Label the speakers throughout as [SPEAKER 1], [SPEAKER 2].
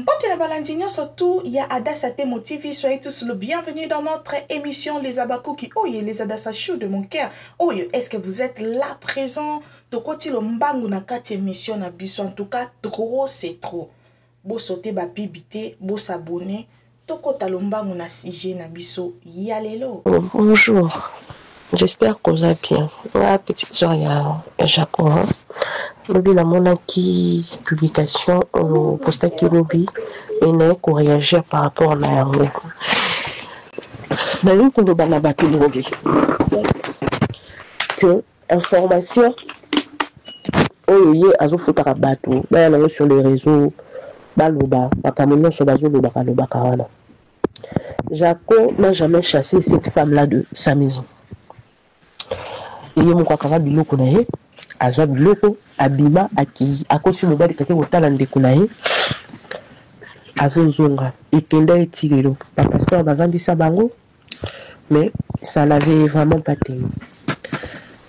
[SPEAKER 1] Mpote la balandinho surtout, il y a Adasate Motivi, soyez tous le bienvenue dans notre émission Les Abakuki. Oh, les Adasa chou de mon cœur. Oh, est-ce que vous êtes là présent? De côté le mbangu na kati émission na biso. En tout cas, trop c'est trop. Bo sauter ba pibité, bo s'abonner. Toko talombangu na CG na biso. Yalelo.
[SPEAKER 2] Bonjour. J'espère que vous allez bien. La petite soeur, il y a Jaco. Lobi la monaki publication au posta qui lobi et n'a qu'à réagir par rapport à la route. Mais nous qu'on doit la battre lobi que information oh yé azo foutra bateau bah là sur les réseaux baloba bakamono sur bazo loba kaloba kawana. Jaco n'a jamais chassé cette femme là de sa maison. Il y a mon kakara biloko na ye azwa biloko abima aki akosi mobali kake kotala ndeko na ye azozonga ekenda etilelo bapasteur bavandisa bango mais ça n'avait vraiment pas tenu.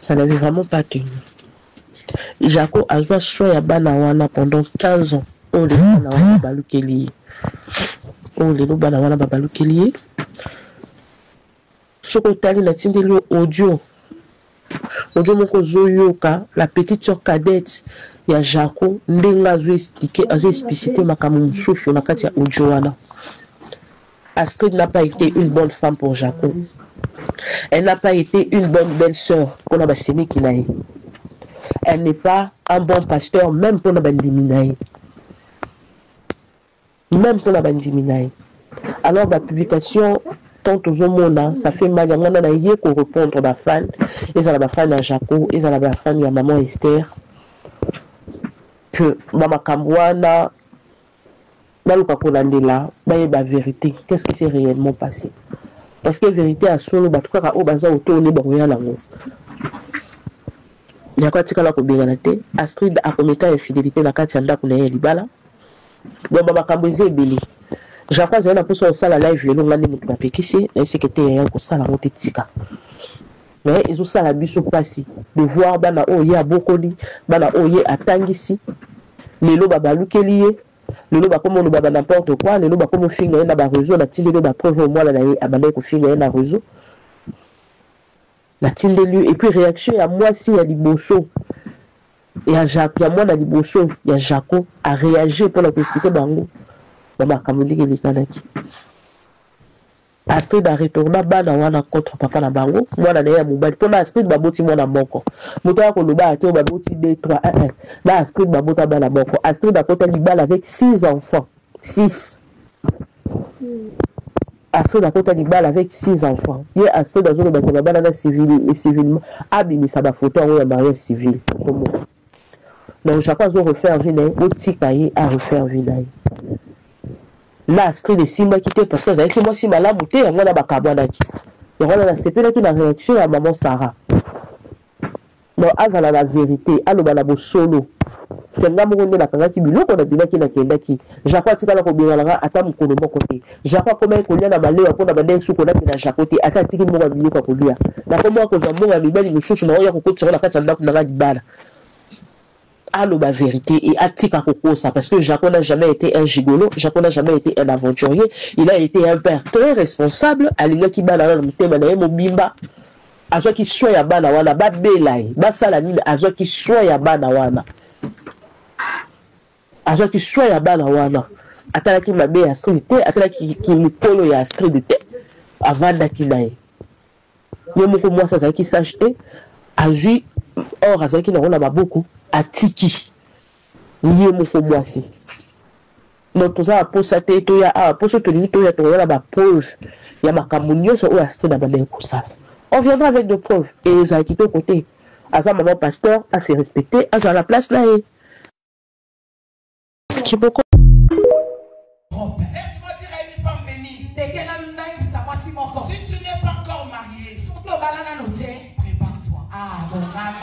[SPEAKER 2] Ça n'avait vraiment pas tenu. Jaco azwa soin ya bana wana pendant 15 ans. On le bana wana balukeli. On le bana wana babalukeli. Soko tali na tindeli audio. Audio moko zoyoka la petite sœur cadette ya Jaco ndenga azo expliciter makambo mususu na kati ya audio wana. Astrid n'a pas été une bonne femme pour Jaco. Elle n'a pas été une bonne belle-sœur pour la basemi kinaï. Elle n'est pas un bon pasteur même pour la bandiminaï. Même pour la bandiminaï. Alors la publication tant aux hommes, ça fait mal à moi qu'on répondre à la fan. Et ça la fan à Jaco, et ça la fan à maman Esther. Que maman Kamwana, dans le Kakolandela, la vérité. Qu'est-ce qui s'est réellement passé? Parce que la vérité à solo, bah, tout cas, au bazar, autour, on est barré la langue. Il y a quoi, tu as la combinalité? Astrid a commis infidélité, la carte yanda pour les libala. Donc, maman Kambouzé, Béli. J'apprends que pour son salle live, le nom de mon pékissé, et c'est que tu es un constat la montée tika. Mais ils ont ça la bus au passé. De voir Bana Oye à Bokoli, Bana Oye à Tangisi, les lots babalou lié, le lot comme on baba n'importe quoi, les lots comme on finit dans la réseau, la tille de preuve au moins la abandonné qu'on finit dans la réseau. La tille de lieu, et puis réaction à moi si il y a des bosso. Et à Jacques, il y a moi dans les bosso, il y a Jaco à réagir pour la expliquer bango. Maman Kamoli qui est Astrid a retourné bana wana contre papa na bango moi na ya mobali pona Astrid baboti mwana moko moto ya koloba ate baboti 2 3 1 là Astrid babota bana moko Astrid a kota libala avec 6 enfants 6 Astrid a kota libala avec 6 enfants ye Astrid azolo ba bana na civil et civilement abimisa ba photo en mariage civil donc chaque fois on refaire vie au tikaye à refaire vie. Là, Astrid est si mal quitté parce que vous avez fait moi si mal à monter, on a bakabonaki. Donc on a accepté la réaction à maman Sarah. Donc avant la vérité, à l'obala solo. Kenga mouronde la kanga qui bilo qu'on a bien qui na kenda qui. J'apprends tika la kobirala ata mukolo moko te. J'apprends comment kolia na malé pour na bandeng sou kona na jacoté ata tiki mo bilo ka kolia. Na comment ko jambo na bibali mususu na oya ko kotira na kati na na dibala. Allo la vérité et Atika Kokosa parce que Jaco n'a jamais été un gigolo, Jaco n'a jamais été un aventurier, il a été un père très responsable, Alina qui bana na mutema na yemo bimba, azwa ki soit ya bana wana ba belai, ba sala nini azwa ki soit ya bana wana. Azwa ki soit ya bana wana. Atala ki mabe ya Astrid te, atala ki mipolo ya Astrid te, avanda ki nae. Yemo ko moi ça qui s'acheter, azui or azaki na rona baboko. Atiki lié moko mwasi donc tout ça pour ça to ya pour ce tenir to ya to la ba preuve ya makambo nyonso o Astrid na bande ko ça on viendra avec de preuves et les a quitté côté asa maman pasteur a se respecter à la place là et qui beaucoup
[SPEAKER 3] laisse-moi dire à une femme bénie si tu n'es pas encore marié prépare-toi bon maman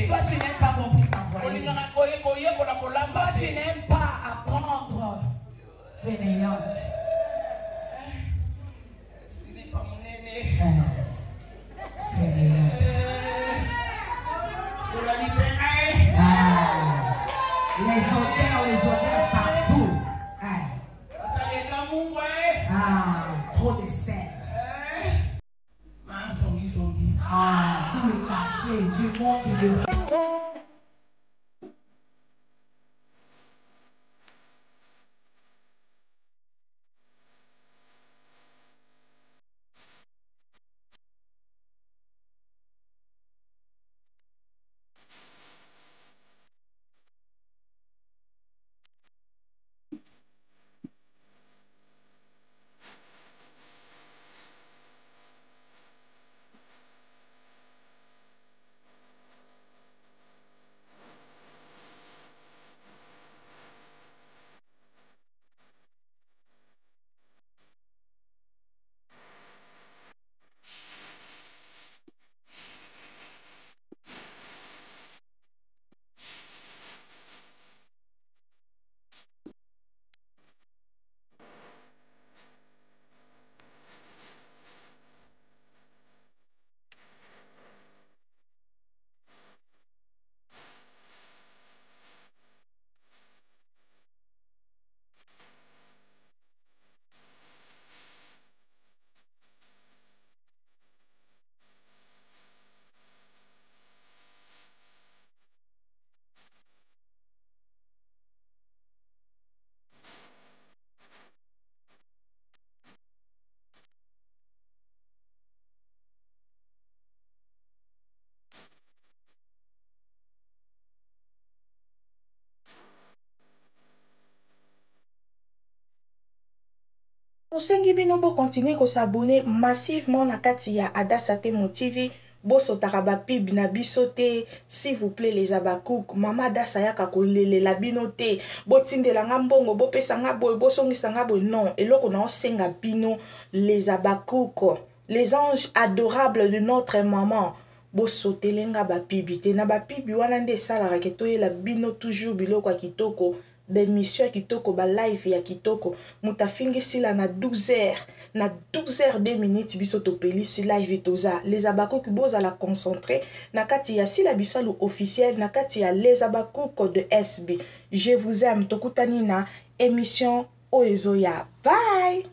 [SPEAKER 4] toi tu n'aimes pas qu'on puisse t'envoyer. Toi tu n'aimes pas apprendre fainéante.
[SPEAKER 3] Ce n'est pas mon aîné.
[SPEAKER 4] Fainéante.
[SPEAKER 3] Sur la libérer.
[SPEAKER 1] Tosengi bino bo continuer ko s'abonner massivement na kati ya Adassa Temo TV. Bosotaka ba pib na bisote, s'il vous plaît les abakouk, mama Adassa yaka ko lele la bino te, botindela nga mbongo, bo pesa nga boy, bo songisa nga boy, non, eloko na osenga bino les abakouk, les anges adorables de notre maman. Bosotelenga ba pibite na ba pibi wana nde sala ke toyela bino toujours biloko kitoko. Mission ya kitoko, ba live ya kitoko, mutafingi sila na 12h, na 12h 2 minutes biso topeli si live toza. Les abakouk boza la concentré, na kati ya sila bisalu officiel, na kati ya les abakouk de SB. Je vous aime, tokutani na émission Oezoya. Bye!